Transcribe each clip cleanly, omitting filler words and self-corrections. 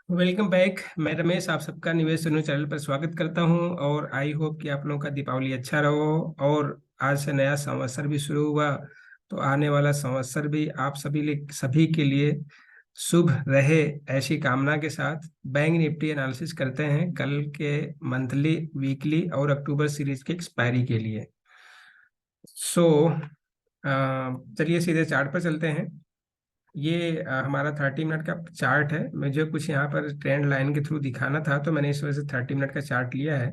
Welcome back. मैं रमेश आप सबका निवेश सुनो चैनल पर स्वागत करता हूं और आई होप कि आप लोगों का दीपावली अच्छा रहो। और आज से नया संवत्सर भी शुरू हुआ, तो आने वाला संवत्सर भी आप सभी के लिए शुभ रहे, ऐसी कामना के साथ बैंक निफ्टी एनालिसिस करते हैं कल के मंथली, वीकली और अक्टूबर सीरीज के एक्सपायरी के लिए। सो चलिए सीधे चार्ट पर चलते हैं। ये हमारा 30 मिनट का चार्ट है। मुझे कुछ यहाँ पर ट्रेंड लाइन के थ्रू दिखाना था, तो मैंने इस वजह से 30 मिनट का चार्ट लिया है।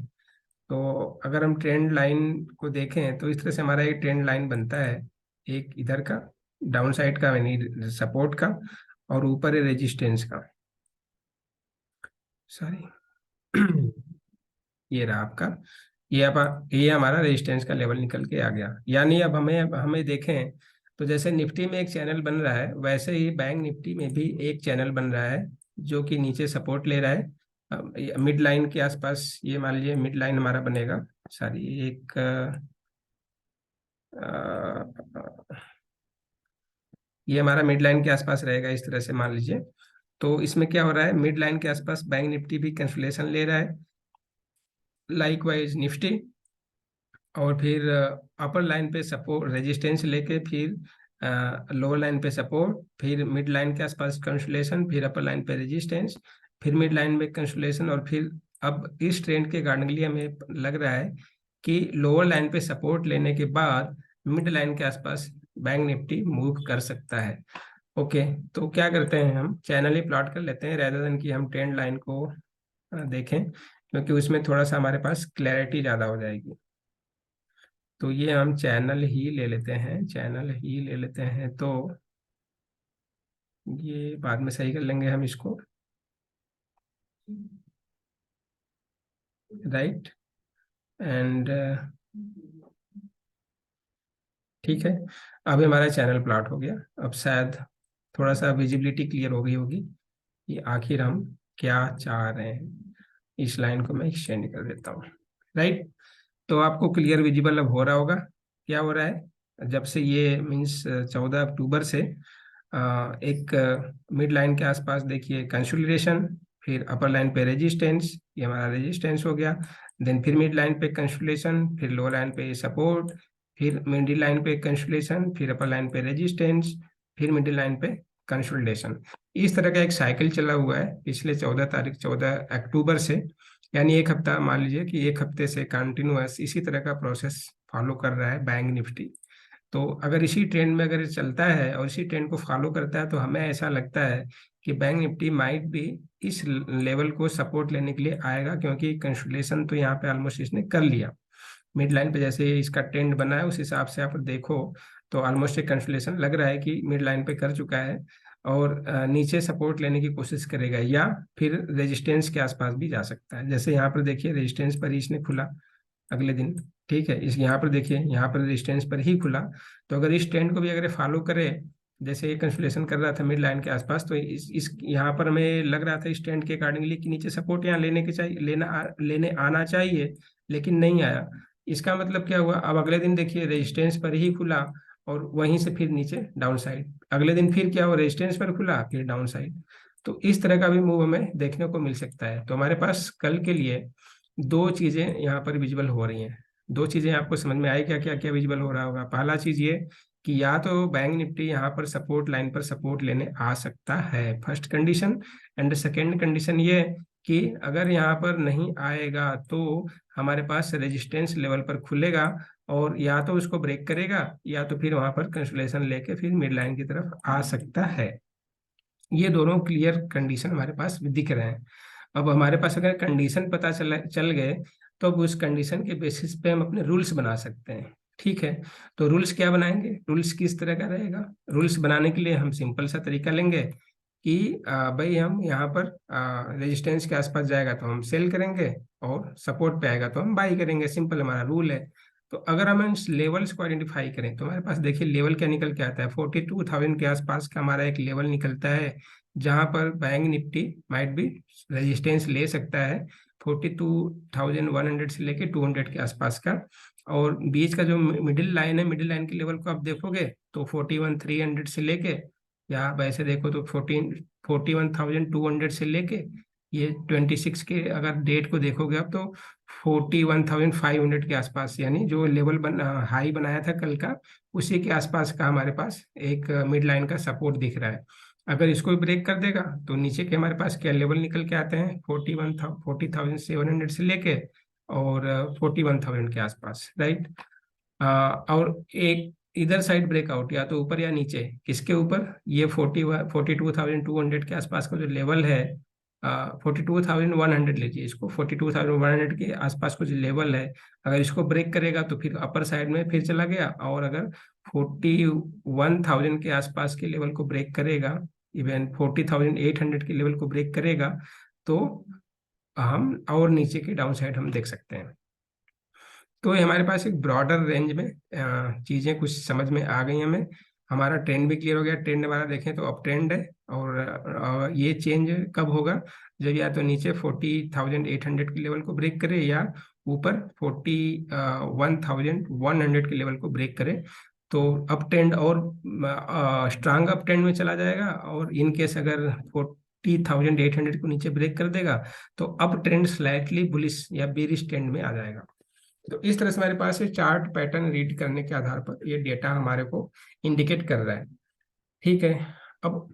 तो अगर हम ट्रेंड लाइन को देखें तो इस तरह से हमारा एक ट्रेंड लाइन बनता है, एक इधर का डाउन साइड का यानी सपोर्ट का, और ऊपर है रेजिस्टेंस का। सॉरी ये रहा आपका, ये हमारा रेजिस्टेंस का लेवल निकल के आ गया। यानी अब हमें देखें तो जैसे निफ्टी में एक चैनल बन रहा है, वैसे ही बैंक निफ्टी में भी एक चैनल बन रहा है जो कि नीचे सपोर्ट ले रहा है मिड लाइन के आसपास। ये मान लीजिए मिड लाइन हमारा बनेगा, सॉरी एक ये हमारा मिड लाइन के आसपास रहेगा, इस तरह से मान लीजिए। तो इसमें क्या हो रहा है, मिड लाइन के आसपास बैंक निफ्टी भी कैंसलेशन ले रहा है, लाइकवाइज निफ्टी। और फिर अपर लाइन पे सपोर्ट रेजिस्टेंस लेके, फिर लोअर लाइन पे सपोर्ट, फिर मिड लाइन के आसपास कंसोलिडेशन, फिर अपर लाइन पे रेजिस्टेंस, फिर मिड लाइन में कंसोलिडेशन। और फिर अब इस ट्रेंड के अकॉर्डिंगली हमें लग रहा है कि लोअर लाइन पे सपोर्ट लेने के बाद मिड लाइन के आसपास बैंक निफ्टी मूव कर सकता है। ओके, तो क्या करते हैं, हम चैनल ही प्लॉट कर लेते हैं रेदर देन कि हम ट्रेंड लाइन को देखें, क्योंकि उसमें थोड़ा सा हमारे पास क्लैरिटी ज़्यादा हो जाएगी। तो ये हम चैनल ही ले लेते हैं, चैनल ही ले लेते हैं। तो ये बाद में सही कर लेंगे हम इसको, राइट। एंड ठीक है, अभी हमारा चैनल प्लॉट हो गया। अब शायद थोड़ा सा विजिबिलिटी क्लियर हो गई होगी कि आखिर हम क्या चाह रहे हैं। इस लाइन को मैं एक्सटेंड कर देता हूँ, राइट। तो आपको क्लियर विजिबल अब हो रहा होगा क्या हो रहा है। जब से ये मीन्स 14 अक्टूबर से एक मिड लाइन के आसपास देखिए कंसोलिडेशन, फिर अपर लाइन पे रेजिस्टेंस, ये हमारा रेजिस्टेंस हो गया। देन फिर मिड लाइन पे कंसोलिडेशन, फिर लोअर लाइन पे सपोर्ट, फिर मिडिल लाइन पे कंसोलिडेशन, फिर अपर लाइन पे रेजिस्टेंस, फिर मिडिल लाइन पे कंसोलिडेशन। इस तरह का एक साइकिल चला हुआ है पिछले 14 अक्टूबर से। यानी एक हफ्ता, मान लीजिए कि एक हफ्ते से कंटिन्यूअस इसी तरह का प्रोसेस फॉलो कर रहा है बैंक निफ्टी। तो अगर इसी ट्रेंड में अगर चलता है और इसी ट्रेंड को फॉलो करता है, तो हमें ऐसा लगता है कि बैंक निफ्टी माइट भी इस लेवल को सपोर्ट लेने के लिए आएगा, क्योंकि कंसोलिडेशन तो यहाँ पे ऑलमोस्ट इसने कर लिया। मिड लाइन पे जैसे इसका ट्रेंड बना है उस हिसाब से आप देखो तो ऑलमोस्ट एक कंसोलिडेशन लग रहा है कि मिड लाइन पे कर चुका है, और नीचे सपोर्ट लेने की कोशिश करेगा या फिर रेजिस्टेंस के आसपास भी जा सकता है। जैसे यहाँ पर देखिए रेजिस्टेंस पर ही इसने खुला अगले दिन, ठीक है। इस यहाँ पर देखिए, यहाँ पर रेजिस्टेंस पर ही खुला। तो अगर इस ट्रेंड को भी अगर फॉलो करे, जैसे ये कंसोलिडेशन कर रहा था मिड लाइन के आसपास, तो इस यहाँ पर हमें लग रहा था इस ट्रेंड के अकॉर्डिंगली कि नीचे सपोर्ट यहाँ लेने के चाहिए, लेने आना चाहिए, लेकिन नहीं आया। इसका मतलब क्या हुआ, अब अगले दिन देखिए रेजिस्टेंस पर ही खुला और वहीं से फिर नीचे डाउन साइड। अगले दिन फिर क्या हुआ, रेजिस्टेंस पर खुला फिर डाउन साइड। तो इस तरह का भी मूव हमें देखने को मिल सकता है। तो हमारे पास कल के लिए दो चीजें यहाँ पर विजिबल हो रही हैं। दो चीजें आपको समझ में आई क्या, क्या क्या विजिबल हो रहा होगा। पहला चीज ये कि या तो बैंक निफ्टी यहाँ पर सपोर्ट लाइन पर सपोर्ट लेने आ सकता है, first condition. And second condition ये कि अगर यहाँ पर नहीं आएगा तो हमारे पास रेजिस्टेंस लेवल पर खुलेगा, और या तो उसको ब्रेक करेगा या तो फिर वहां पर कंसोलिडेशन लेके फिर मिड लाइन की तरफ आ सकता है। ये दोनों क्लियर कंडीशन हमारे पास दिख रहे हैं। अब हमारे पास अगर कंडीशन पता चल गए, तो अब उस कंडीशन के बेसिस पे हम अपने रूल्स बना सकते हैं, ठीक है। तो रूल्स क्या बनाएंगे, रूल्स किस तरह का रहेगा। रूल्स बनाने के लिए हम सिंपल सा तरीका लेंगे कि भाई हम यहाँ पर रेजिस्टेंस के आसपास जाएगा तो हम सेल करेंगे, और सपोर्ट पे आएगा तो हम बाई करेंगे। सिंपल हमारा रूल है। तो अगर हम इन लेवल्स को आइडेंटिफाई करें तो हमारे पास देखिए लेवल क्या निकल के आता है, 42,000 के आसपास का हमारा एक लेवल निकलता है, जहां पर बैंक निफ्टी माइट भी रेजिस्टेंस ले सकता है 42,100 से लेके 200 के आसपास का। और बीच का जो मिडिल लाइन है, मिडिल लाइन के लेवल को आप देखोगे तो 41,300 से लेके या वैसे देखो तो 41,200 से लेके ये 26 के अगर डेट को देखोगे आप तो 41,500 के आसपास, यानी जो लेवल हाई बनाया था कल का, उसी के आसपास का हमारे पास एक मिड लाइन का सपोर्ट दिख रहा है। अगर इसको ब्रेक कर देगा तो नीचे के हमारे पास क्या लेवल निकल के आते हैं, 40,700 से लेके और 41,000 के आसपास, राइट। और एक इधर साइड ब्रेकआउट या तो ऊपर या नीचे, किसके ऊपर, ये 42,200 के आसपास का जो लेवल है, 42,100 लीजिए इसको, 42,100 के आसपास का जो लेवल है, अगर इसको ब्रेक करेगा तो फिर अपर साइड में फिर चला गया, और अगर 41,000 के आसपास के लेवल को ब्रेक करेगा, इवन 40,800 के लेवल को ब्रेक करेगा, तो हम और नीचे के डाउन साइड हम देख सकते हैं। तो ये हमारे पास एक ब्रॉडर रेंज में चीजें कुछ समझ में आ गई हमें। हमारा ट्रेंड भी क्लियर हो गया। ट्रेंड हमारा देखें तो अप ट्रेंड है, और ये चेंज कब होगा, जब या तो नीचे 40,800 के लेवल को ब्रेक करे या ऊपर 41,100 के लेवल को ब्रेक करे, तो अप ट्रेंड और स्ट्रांग अप ट्रेंड में चला जाएगा। और इन केस अगर 40,800 को नीचे ब्रेक कर देगा तो अप ट्रेंड स्लाइटली बुलिश या बेरिश ट्रेंड में आ जाएगा। तो इस तरह से हमारे पास ये चार्ट पैटर्न रीड करने के आधार पर ये डेटा हमारे को इंडिकेट कर रहा है, ठीक है। अब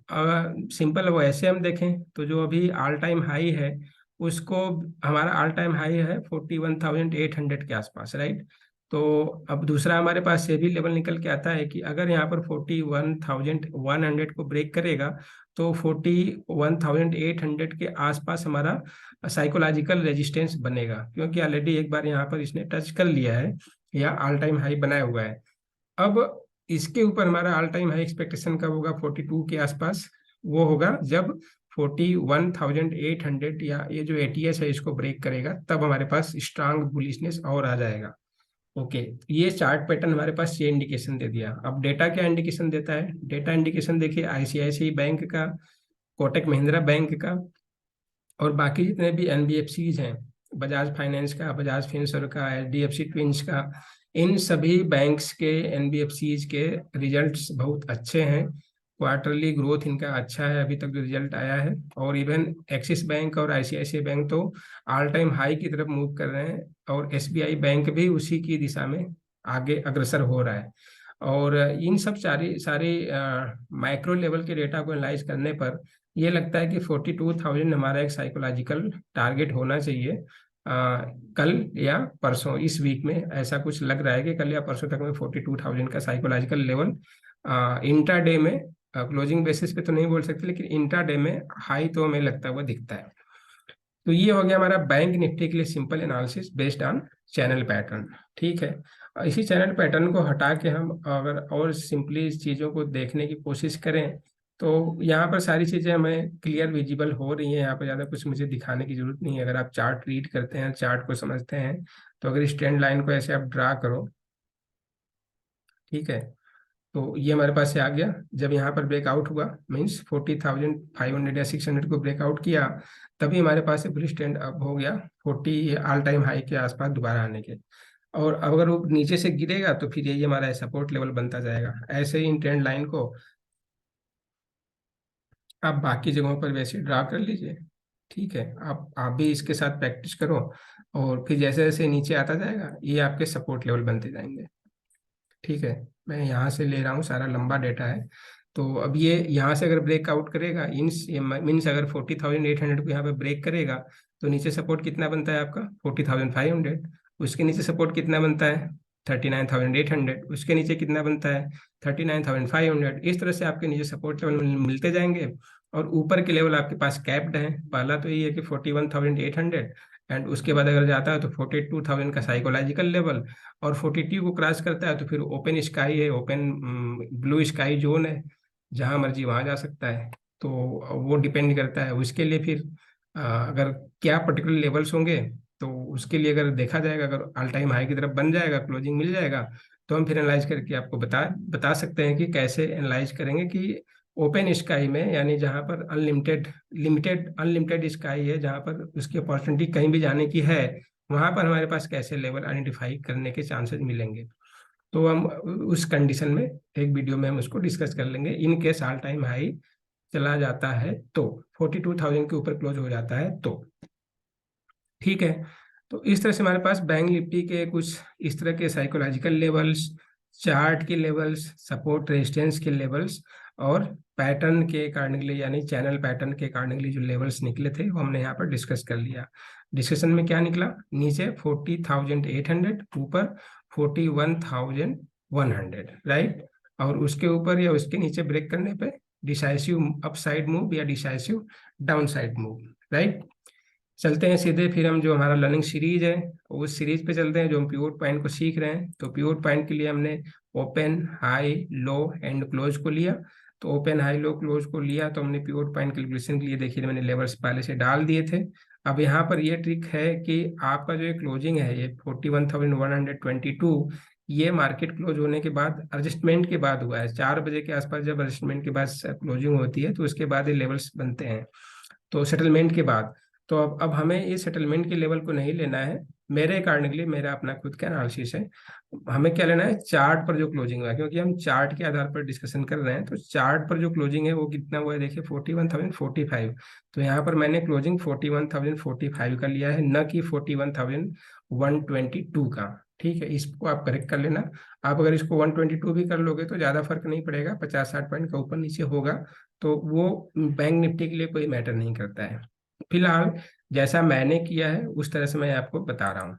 सिंपल वो ऐसे हम देखें तो जो अभी ऑल टाइम हाई है, उसको, हमारा ऑल टाइम हाई है 41,800 के आसपास, राइट। तो अब दूसरा हमारे पास ये भी लेवल निकल के आता है कि अगर यहाँ पर 41,100 को ब्रेक करेगा तो 41,800 के आसपास हमारा साइकोलॉजिकल रेजिस्टेंस बनेगा, क्योंकि ऑलरेडी एक बार यहाँ पर इसने टच कर लिया है या ऑल टाइम हाई बनाया हुआ है। अब इसके ऊपर हमारा ऑल टाइम हाई एक्सपेक्टेशन कब होगा, 42 के आसपास। वो होगा जब 41,800 या ये जो एटीएस है इसको ब्रेक करेगा, तब हमारे पास स्ट्रांग बुलिशनेस और आ जाएगा। ओके, ये चार्ट पैटर्न हमारे पास ये इंडिकेशन दे दिया। अब डेटा क्या इंडिकेशन देता है, डेटा इंडिकेशन देखिए आईसीआईसीआई बैंक का, कोटक महिंद्रा बैंक का, और बाकी जितने भी एनबीएफसीज हैं, बजाज फाइनेंस का, बजाज फिनसर्व का, एचडीएफसी ट्विंस का, इन सभी बैंक्स के, एनबीएफसीज के रिजल्ट्स बहुत अच्छे हैं। क्वार्टरली ग्रोथ इनका अच्छा है अभी तक जो रिजल्ट आया है। और इवन एक्सिस बैंक और आईसीआईसीआई बैंक तो ऑल टाइम हाई की तरफ मूव कर रहे हैं, और एसबीआई बैंक भी उसी की दिशा में आगे अग्रसर हो रहा है। और इन सब सारी सारी माइक्रो लेवल के डेटा को एनालाइज करने पर ये लगता है कि 42,000 हमारा एक साइकोलॉजिकल टारगेट होना चाहिए। कल या परसों, इस वीक में ऐसा कुछ लग रहा है कि कल या परसों तक में 42,000 का साइकोलॉजिकल लेवल इंट्रा डे में, क्लोजिंग बेसिस पे तो नहीं बोल सकते, लेकिन इंट्रा डे में हाई तो हमें लगता हुआ दिखता है। तो ये हो गया हमारा बैंक निफ्टी के लिए simple analysis based on channel pattern, ठीक है। इसी चैनल पैटर्न को हटा के हम अगर और सिंपली इस चीज़ों को देखने की कोशिश करें तो यहाँ पर सारी चीज़ें हमें क्लियर विजिबल हो रही हैं। यहाँ पर ज़्यादा कुछ मुझे दिखाने की जरूरत नहीं है। अगर आप चार्ट रीड करते हैं, चार्ट को समझते हैं, तो अगर इस ट्रेंड लाइन को ऐसे आप ड्रा करो, ठीक है, तो ये हमारे पास से आ गया। जब यहाँ पर ब्रेकआउट हुआ, मीन्स 40,500 या 600 को ब्रेकआउट किया, तभी हमारे पास से बुलिश ट्रेंड अब हो गया 40 ऑल टाइम हाई के आसपास दोबारा आने के। और अब अगर वो नीचे से गिरेगा तो फिर यही हमारा सपोर्ट लेवल बनता जाएगा। ऐसे ही इन ट्रेंड लाइन को आप बाकी जगहों पर वैसे ड्रा कर लीजिए, ठीक है। आप भी इसके साथ प्रैक्टिस करो, और फिर जैसे जैसे नीचे आता जाएगा ये आपके सपोर्ट लेवल बनते जाएंगे, ठीक है। मैं यहाँ से ले रहा हूँ, सारा लंबा डेटा है। तो अब ये यहाँ से अगर ब्रेकआउट करेगा, मीन्स अगर 40,800 को यहाँ पे ब्रेक करेगा तो नीचे सपोर्ट कितना बनता है आपका, 40,500। उसके नीचे सपोर्ट कितना बनता है, 39,800। उसके नीचे कितना बनता है, 39,500। इस तरह से आपके नीचे सपोर्ट लेवल मिलते जाएंगे। और ऊपर के लेवल आपके पास कैप्ड है। पहला तो ये है कि 41,800, एंड उसके बाद अगर जाता है तो 42,000 का साइकोलॉजिकल लेवल, और 42 को क्रॉस करता है तो फिर ओपन स्काई है, ओपन ब्लू स्काई जोन है, जहां मर्जी वहां जा सकता है। तो वो डिपेंड करता है उसके लिए फिर अगर क्या पर्टिकुलर लेवल्स होंगे, तो उसके लिए अगर देखा जाएगा, अगर ऑल टाइम हाई की तरफ बन जाएगा, क्लोजिंग मिल जाएगा, तो हम फिर एनालाइज करके आपको बता बता सकते हैं कि कैसे एनालाइज करेंगे कि ओपन स्काई में, यानी जहां पर अनलिमिटेड स्काई है, जहां पर उसकी अपॉर्चुनिटी कहीं भी जाने की है, वहां पर हमारे पास कैसे लेवल आइडेंटिफाई करने के चांसेस मिलेंगे। तो हम उस कंडीशन में एक वीडियो में हम उसको डिस्कस कर लेंगे। In case all time high चला जाता है तो 42,000 के ऊपर क्लोज हो जाता है तो ठीक है। तो इस तरह से हमारे पास बैंक निफ्टी के कुछ इस तरह के साइकोलॉजिकल लेवल्स, चार्ट के लेवल्स, सपोर्ट रेजिस्टेंस के लेवल्स और पैटर्न के अकॉर्डिंगली यानी चैनल पैटर्न के अकॉर्डिंगली जो लेवल्स निकले थे वो हमने यहाँ पर डिस्कस कर लिया। डिस्कशन में क्या निकला, नीचे 40,800, ऊपर 41,100, राइट। और उसके ऊपर या उसके नीचे ब्रेक करने पे डिसाइसिव अपसाइड मूव या decisive down side move, right. चलते हैं सीधे फिर हम जो हमारा लर्निंग सीरीज है उस सीरीज पे चलते हैं जो हम पिवोट पॉइंट को सीख रहे हैं। तो पिवोट पॉइंट के लिए हमने open, high, low and close को लिया। तो ओपन, हाई, लो, क्लोज को लिया तो हमने पिवोट पॉइंट कैलकुलेशन के लिए देखिए मैंने लेवल्स पहले से डाल दिए थे। अब यहाँ पर ये ट्रिक है कि आपका जो क्लोजिंग है ये 41,122, ये मार्केट क्लोज होने के बाद एडजस्टमेंट के बाद हुआ है। 4 बजे के आसपास जब एडजस्टमेंट के बाद क्लोजिंग होती है तो उसके बाद ये लेवल्स बनते हैं, तो सेटलमेंट के बाद। तो अब हमें इस सेटलमेंट के लेवल को नहीं लेना है। मेरे अकॉर्डिंगली मेरा अपना खुद का एनालिसिस है, हमें क्या लेना है, चार्ट पर जो क्लोजिंग हुआ है, क्योंकि हम चार्ट के आधार पर डिस्कशन कर रहे हैं। तो चार्ट पर जो क्लोजिंग है वो कितना हुआ है देखिए 41,045। तो यहाँ पर मैंने क्लोजिंग 41,045 का लिया है, न कि 41,122 का। ठीक है, इसको आप करेक्ट कर लेना। आप अगर इसको 122 भी कर लोगे तो ज़्यादा फर्क नहीं पड़ेगा, 50-60 पॉइंट का ऊपर नीचे होगा, तो वो बैंक निफ्टी के लिए कोई मैटर नहीं करता है। फिलहाल जैसा मैंने किया है उस तरह से मैं आपको बता रहा हूँ।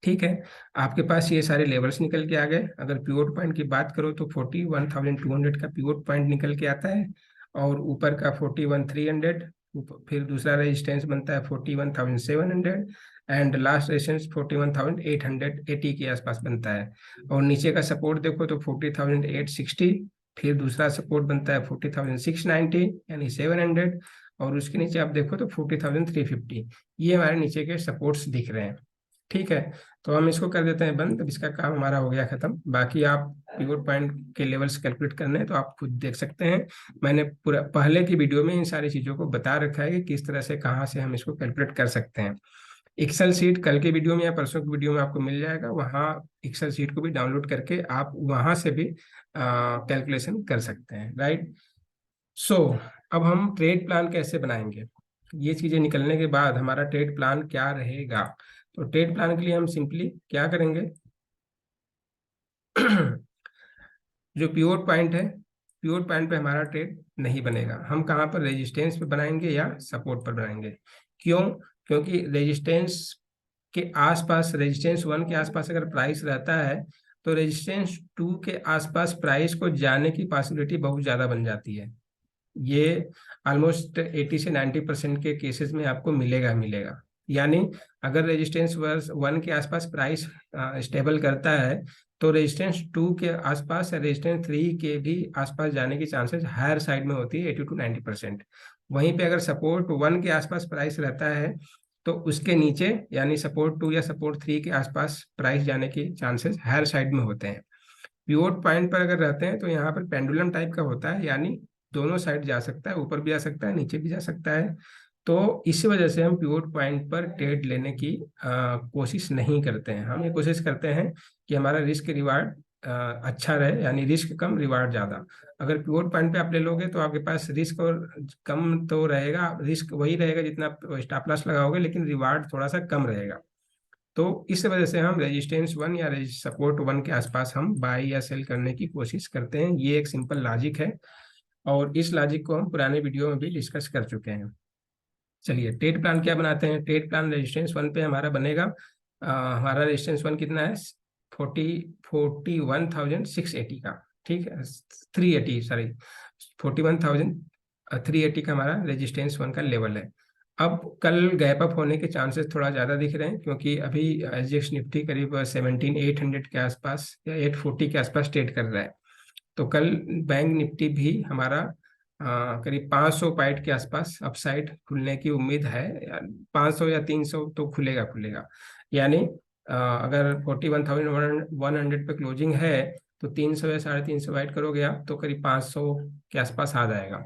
ठीक है, आपके पास ये सारे लेवल्स निकल के आ गए। अगर पिवोट पॉइंट की बात करो तो 41,200 का पिवोट पॉइंट निकल के आता है, और ऊपर का 41,300, फिर दूसरा रेजिस्टेंस बनता है 41,700 एंड लास्ट रेजिस्टेंस 41,880 के आसपास बनता है। और नीचे का सपोर्ट देखो तो 40,860, फिर दूसरा सपोर्ट बनता है 40,690 यानी 700, और उसके नीचे आप देखो तो 40,350। ये हमारे नीचे के सपोर्ट्स दिख रहे हैं। ठीक है, तो हम इसको कर देते हैं बंद। अब इसका काम हमारा हो गया खत्म। बाकी आप पिवोट पॉइंट के लेवल्स कैलकुलेट करने हैं तो आप खुद देख सकते हैं। मैंने पूरा पहले की वीडियो में इन सारी चीज़ों को बता रखा है कि किस तरह से कहाँ से हम इसको कैलकुलेट कर सकते हैं। एक्सेल सीट कल के वीडियो में या परसों की वीडियो में आपको मिल जाएगा, वहाँ एक्सेल सीट को भी डाउनलोड करके आप वहाँ से भी कैलकुलेशन कर सकते हैं, राइट। सो अब हम ट्रेड प्लान कैसे बनाएंगे, ये चीजें निकलने के बाद हमारा ट्रेड प्लान क्या रहेगा। तो ट्रेड प्लान के लिए हम सिंपली क्या करेंगे जो पिवोट पॉइंट है, पिवोट पॉइंट पे हमारा ट्रेड नहीं बनेगा। हम कहाँ पर, रेजिस्टेंस पे बनाएंगे या सपोर्ट पर बनाएंगे। क्यों, क्योंकि रेजिस्टेंस के आसपास, रेजिस्टेंस 1 के आसपास अगर प्राइस रहता है तो रेजिस्टेंस 2 के आसपास प्राइस को जाने की पॉसिबिलिटी बहुत ज़्यादा बन जाती है। ये ऑलमोस्ट 80 से 90% के केसेस में आपको मिलेगा। यानी अगर रेजिस्टेंस 1 के आसपास प्राइस स्टेबल करता है तो रेजिस्टेंस 2 के आसपास या रेजिस्टेंस 3 के भी आसपास जाने की चांसेस हायर साइड में होती है, 80 to 90%। वहीं पे अगर सपोर्ट 1 के आसपास प्राइस रहता है तो उसके नीचे यानी सपोर्ट 2 या सपोर्ट 3 के आसपास प्राइस जाने की चांसेस हायर साइड में होते हैं। पिवोट पॉइंट पर अगर रहते हैं तो यहाँ पर पेंडुलम टाइप का होता है, यानी दोनों साइड जा सकता है, ऊपर भी जा सकता है, नीचे भी जा सकता है। तो इसी वजह से हम पिवोट पॉइंट पर ट्रेड लेने की कोशिश नहीं करते हैं। हम ये कोशिश करते हैं कि हमारा रिस्क रिवार्ड अच्छा रहे, यानी रिस्क कम रिवार्ड ज़्यादा। अगर पिवोट पॉइंट पे आप ले लोगे तो आपके पास रिस्क और कम तो रहेगा, रिस्क वही रहेगा जितना आप स्टॉप लॉस लगाओगे, लेकिन रिवार्ड थोड़ा सा कम रहेगा। तो इस वजह से हम रेजिस्टेंस 1 या सपोर्ट 1 के आसपास हम बाई या सेल करने की कोशिश करते हैं। ये एक सिंपल लॉजिक है और इस लॉजिक को हम पुराने वीडियो में भी डिस्कस कर चुके हैं। चलिए ट्रेड प्लान क्या बनाते हैं। ट्रेड प्लान रेजिस्टेंस 1 पे हमारा बनेगा, हमारा रेजिस्टेंस 1 कितना है, 41,680 का। ठीक है, 380, सॉरी, 41,380 का हमारा रेजिस्टेंस 1 का लेवल है। अब कल गैप अप होने के चांसेस थोड़ा ज़्यादा दिख रहे हैं, क्योंकि अभी एसजीएक्स निफ्टी करीब 17,800 के आसपास या 840 के आसपास ट्रेड कर रहा है। तो कल बैंक निफ्टी भी हमारा करीब 500 पॉइंट के आसपास अपसाइड खुलने की उम्मीद है। 500 या 300 तो खुलेगा। यानी अगर 41,100 पे क्लोजिंग है तो 300 या 350 वाइट करोगे आप तो करीब 500 के आसपास आ जाएगा।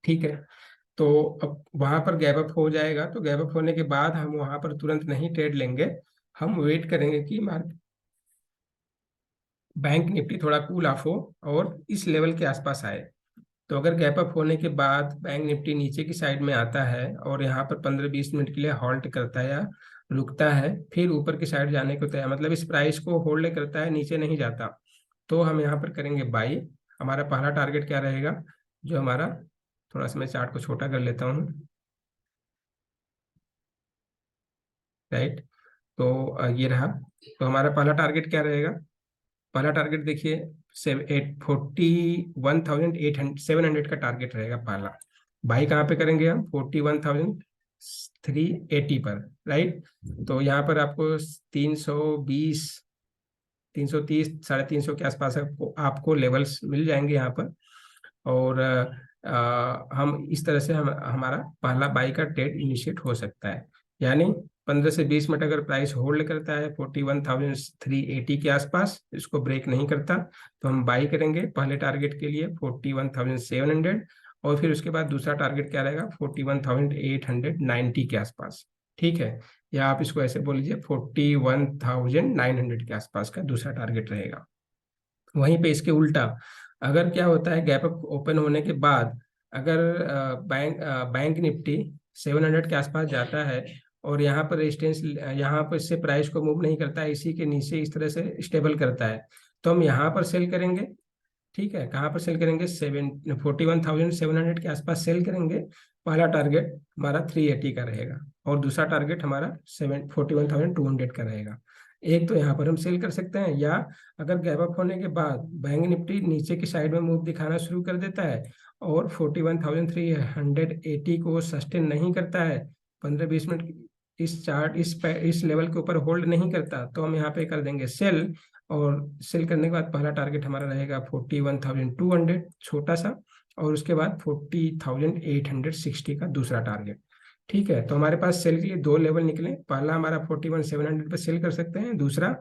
ठीक है, तो अब वहां पर गैप अप हो जाएगा, तो गैप अप होने के बाद हम वहां पर तुरंत नहीं ट्रेड लेंगे, हम वेट करेंगे कि बैंक निफ्टी थोड़ा कूल ऑफ हो और इस लेवल के आसपास आए, तो अगर गैप अप होने के बाद बैंक निफ्टी नीचे की साइड में आता है और यहाँ पर 15-20 मिनट के लिए हॉल्ट करता है या रुकता है, फिर ऊपर की साइड जाने को तैयार, मतलब इस प्राइस को होल्ड करता है, नीचे नहीं जाता, तो हम यहाँ पर करेंगे बाई। हमारा पहला टारगेट क्या रहेगा, जो हमारा, थोड़ा सा मैं चार्ट को छोटा कर लेता हूँ, राइट। तो ये रहा। तो हमारा पहला टारगेट क्या रहेगा, पहला टारगेट देखिए 41,700 का टारगेट रहेगा पहला। बाई कहाँ पे करेंगे हम, 41,380 पर, राइट। तो यहाँ पर आपको 320, 330, 350 के आसपास आपको लेवल्स मिल जाएंगे यहाँ पर। और हम इस तरह से हमारा पहला बाई का ट्रेड इनिशिएट हो सकता है। यानी 15 से 20 मिनट अगर प्राइस होल्ड करता है 41,380 के आसपास, इसको ब्रेक नहीं करता, तो हम बाई करेंगे पहले टारगेट के लिए 41,700, और फिर उसके बाद दूसरा टारगेट क्या रहेगा 41,890 के आसपास, ठीक है। या आप इसको ऐसे बोल लीजिए 41,900 के आसपास का दूसरा टारगेट रहेगा। वहीं पे इसके उल्टा, अगर क्या होता है गैप अप ओपन होने के बाद, अगर बैंक निफ्टी 700 के आसपास जाता है और यहाँ पर रेजिस्टेंस, यहाँ पर इससे प्राइस को मूव नहीं करता है, इसी के नीचे इस तरह से स्टेबल करता है, तो हम यहाँ पर सेल करेंगे, ठीक है। कहाँ पर सेल करेंगे, 41,700 के आसपास सेल करेंगे। पहला टारगेट हमारा 380 का रहेगा और दूसरा टारगेट हमारा 41,200 का रहेगा। एक तो यहाँ पर हम सेल कर सकते हैं, या अगर गैप अप होने के बाद बैंक निफ्टी नीचे की साइड में मूव दिखाना शुरू कर देता है और 41,380 को सस्टेन नहीं करता है, 15-20 मिनट इस चार्ट इस लेवल के ऊपर होल्ड नहीं करता, तो हम यहाँ पे कर देंगे सेल। और सेल करने के बाद पहला टारगेट हमारा रहेगा 41,200 छोटा सा, और उसके बाद 40,860 का दूसरा टारगेट, ठीक है। तो हमारे पास सेल के लिए दो लेवल निकले, पहला हमारा 41,700 पे सेल कर सकते हैं, दूसरा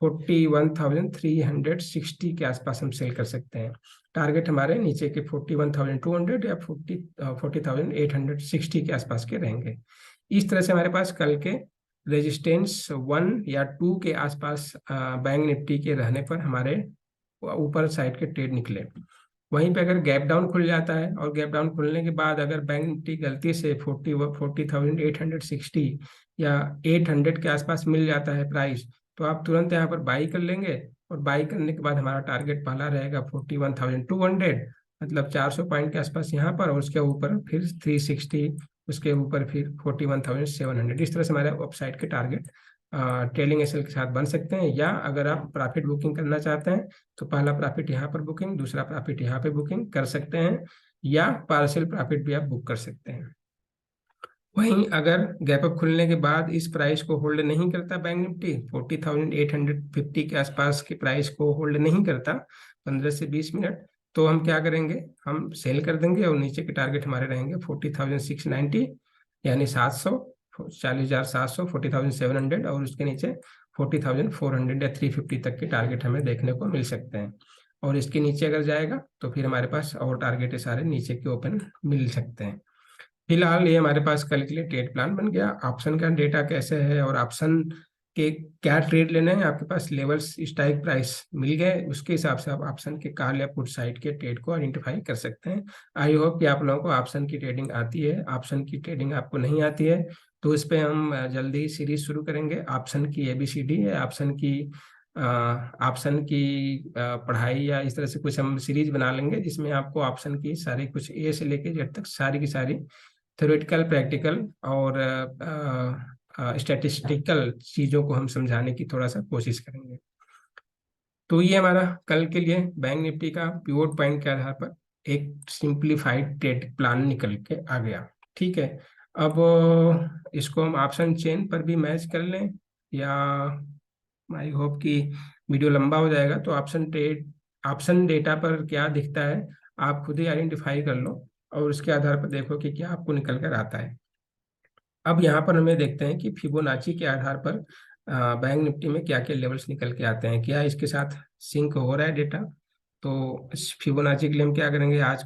41,360 के आसपास हम सेल कर सकते हैं। टारगेट हमारे नीचे के 41,200 या 40,860 के आसपास के रहेंगे। इस तरह से हमारे पास कल के रेजिस्टेंस 1 या 2 के आसपास बैंक निफ्टी के रहने पर हमारे ऊपर साइड के ट्रेड निकले। वहीं पे अगर गैप डाउन खुल जाता है और गैप डाउन खुलने के बाद अगर बैंक निफ्टी गलती से 40,860 या 800 के आसपास मिल जाता है प्राइस, तो आप तुरंत यहाँ पर बाई कर लेंगे, और बाई करने के बाद हमारा टारगेट पहला रहेगा 41,200, मतलब 400 पॉइंट के आसपास यहाँ पर, और उसके ऊपर फिर 360, उसके ऊपर फिर 41,700। इस तरह से हमारे अपसाइड के टारगेट ट्रेलिंग एसएल के साथ बन सकते हैं। या अगर आप प्रॉफिट बुकिंग करना चाहते हैं तो पहला प्रॉफिट यहाँ पर बुकिंग, दूसरा प्रॉफिट यहाँ पे बुकिंग कर सकते हैं, या पार्शियल प्रॉफिट भी आप बुक कर सकते हैं। वहीं अगर गैप अप खुलने के बाद इस प्राइस को होल्ड नहीं करता बैंक निफ्टी, 40,850 के आसपास के प्राइस को होल्ड नहीं करता 15 से 20 मिनट, तो हम क्या करेंगे, हम सेल कर देंगे, और नीचे के टारगेट हमारे रहेंगे 40,690, यानी 700, 40,700, 40,700, और उसके नीचे 40,400 या 350 तक के टारगेट हमें देखने को मिल सकते हैं। और इसके नीचे अगर जाएगा तो फिर हमारे पास और टारगेट सारे नीचे के ओपन मिल सकते हैं। फिलहाल ये हमारे पास कल के लिए ट्रेड प्लान बन गया। ऑप्शन का डेटा कैसे है और ऑप्शन के क्या ट्रेड लेने हैं, आपके पास लेवल्स, स्ट्राइक प्राइस मिल गए, उसके हिसाब से आप ऑप्शन के कॉल या पुट साइड के ट्रेड को आइडेंटिफाई कर सकते हैं। आई होप कि आप लोगों को ऑप्शन की ट्रेडिंग आती है। ऑप्शन की ट्रेडिंग आपको नहीं आती है तो इस पे हम जल्दी ही सीरीज शुरू करेंगे, ऑप्शन की ABCD है, ऑप्शन की पढ़ाई, या इस तरह से कुछ हम सीरीज बना लेंगे जिसमें आपको ऑप्शन की सारी, कुछ A से लेके Z तक सारी की सारी थ्योरेटिकल, प्रैक्टिकल और स्टैटिस्टिकल चीज़ों को हम समझाने की थोड़ा सा कोशिश करेंगे। तो ये हमारा कल के लिए बैंक निफ्टी का पिवोट पॉइंट के आधार पर एक सिंप्लीफाइड ट्रेड प्लान निकल के आ गया, ठीक है। अब इसको हम ऑप्शन चेन पर भी मैच कर लें, या आई होप कि वीडियो लंबा हो जाएगा, तो ऑप्शन डेटा पर क्या दिखता है आप खुद ही आइडेंटिफाई कर लो, और उसके आधार पर देखो कि क्या आपको निकल कर आता है। अब यहाँ पर हमें देखते हैं कि फिबोनाची के आधार पर बैंक निफ्टी में क्या क्या लेवल्स निकल के आते हैं, क्या इसके साथ सिंक हो रहा है डेटा। तो फिबोनाची के लिए हम क्या करेंगे, आज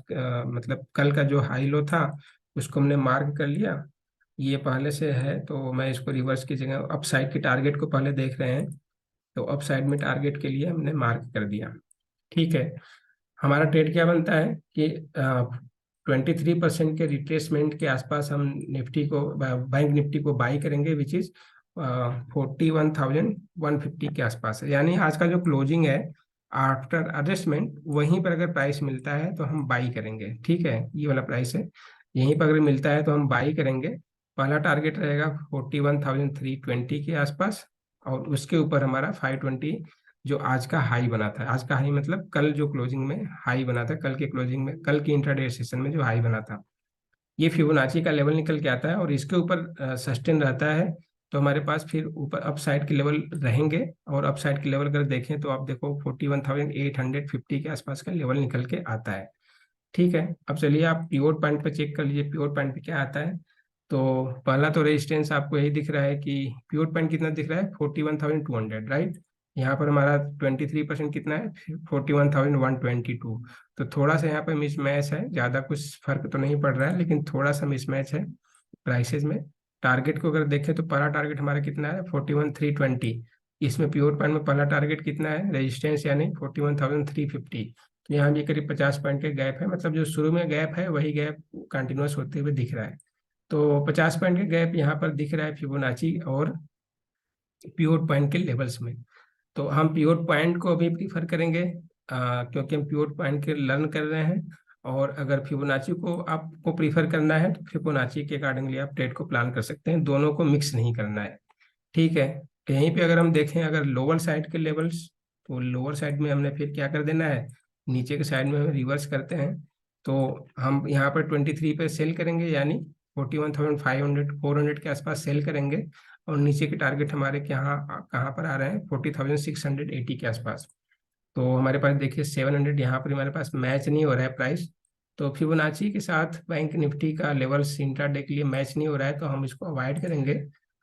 मतलब कल का जो हाई लो था उसको हमने मार्क कर लिया, ये पहले से है, तो मैं इसको रिवर्स की जगह अप साइड के टारगेट को पहले देख रहे हैं। तो अप साइड में टारगेट के लिए हमने मार्क कर दिया। ठीक है, हमारा ट्रेड क्या बनता है कि 23% के रिट्रेसमेंट के आसपास हम निफ्टी को, बैंक निफ्टी को बाई करेंगे, विच इज 41,150 के आसपास है। यानी आज का जो क्लोजिंग है आफ्टर एडजस्टमेंट, वहीं पर अगर प्राइस मिलता है तो हम बाई करेंगे। ठीक है, ये वाला प्राइस है, यहीं पर अगर मिलता है तो हम बाई करेंगे। पहला टारगेट रहेगा 41,320 के आसपास, और उसके ऊपर हमारा 520, जो आज का हाई बना था। आज का हाई मतलब कल जो क्लोजिंग में हाई बना था, कल के क्लोजिंग में, कल के इंट्राडे सेशन में जो हाई बना था, ये फिबोनाची का लेवल निकल के आता है और इसके ऊपर सस्टेन रहता है। तो हमारे पास फिर ऊपर अप साइड के लेवल रहेंगे, और अप साइड के लेवल अगर देखें तो आप देखो 41,850 के आसपास का लेवल निकल के आता है। ठीक है, अब चलिए आप प्योर पॉइंट पे चेक कर लीजिए, प्योर पॉइंट पे क्या आता है। तो पहला तो रेजिस्टेंस आपको यही दिख रहा है कि प्योर पॉइंट कितना दिख रहा है, 41,200, राइट। यहाँ पर हमारा 23% कितना है, 41,122। तो थोड़ा सा यहाँ पर मिसमैच है, ज़्यादा कुछ फर्क तो नहीं पड़ रहा है, लेकिन थोड़ा सा मिसमैच है प्राइसेस में। टारगेट को अगर देखें तो पहला टारगेट हमारा कितना है, 41,320। इसमें प्योर पॉइंट में पहला टारगेट कितना है, रेजिस्टेंस यानी 41,350। तो यहाँ भी करीब 50 पॉइंट के गैप है, मतलब जो शुरू में गैप है वही गैप कंटिन्यूस होते हुए दिख रहा है। तो 50 पॉइंट के गैप यहाँ पर दिख रहा है फिबोनाची और प्योर पॉइंट के लेवल्स में। तो हम प्योर पॉइंट को अभी प्रीफर करेंगे, क्योंकि हम प्योर पॉइंट के लर्न कर रहे हैं। और अगर फिबोनाची को आपको प्रीफर करना है तो फिबोनाची के अकॉर्डिंगली आप ट्रेड को प्लान कर सकते हैं, दोनों को मिक्स नहीं करना है। ठीक है, यहीं पे अगर हम देखें अगर लोअर साइड के लेवल्स, तो लोअर साइड में हमने फिर क्या कर देना है, नीचे के साइड में हम रिवर्स करते हैं। तो हम यहाँ पर 23 पे सेल करेंगे, यानी 41,500 400 के आसपास सेल करेंगे। और नीचे के टारगेट हमारे यहाँ कहाँ पर आ रहे हैं, 40,680 के आसपास। तो हमारे पास देखिए 700 यहाँ पर हमारे पास मैच नहीं हो रहा है प्राइस। तो फिबोनाची के साथ बैंक निफ्टी का लेवल इंट्राडे के लिए मैच नहीं हो रहा है, तो हम इसको अवॉइड करेंगे,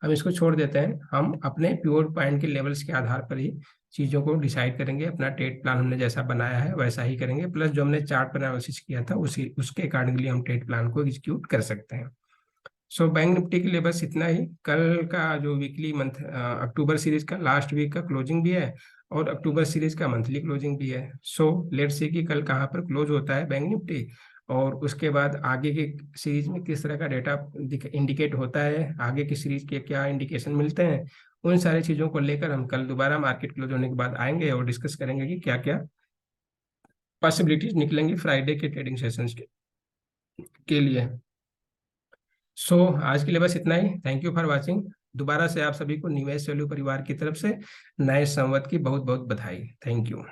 हम इसको छोड़ देते हैं। हम अपने प्योर पॉइंट के लेवल्स के आधार पर ही चीज़ों को डिसाइड करेंगे। अपना ट्रेड प्लान हमने जैसा बनाया है वैसा ही करेंगे, प्लस जो हमने चार्ट पर एनालिसिस किया था उसी उसके अकॉर्डिंगली हम ट्रेड प्लान को एग्जीक्यूट कर सकते हैं। सो बैंक निफ्टी के लिए बस इतना ही। कल का जो वीकली मंथ अक्टूबर सीरीज का लास्ट वीक का क्लोजिंग भी है, और अक्टूबर सीरीज का मंथली क्लोजिंग भी है। सो लेट्स सी कि कल कहाँ पर क्लोज होता है बैंक निफ्टी, और उसके बाद आगे की सीरीज में किस तरह का डेटा इंडिकेट होता है, आगे की सीरीज के क्या इंडिकेशन मिलते हैं। उन सारी चीज़ों को लेकर हम कल दोबारा मार्केट क्लोज होने के बाद आएंगे और डिस्कस करेंगे कि क्या क्या पॉसिबिलिटीज निकलेंगी फ्राइडे के ट्रेडिंग सेशंस के लिए। सो आज के लिए बस इतना ही। Thank you for watching. दोबारा से आप सभी को निवेश वैल्यू परिवार की तरफ से नए संवत की बहुत बहुत बधाई। Thank you.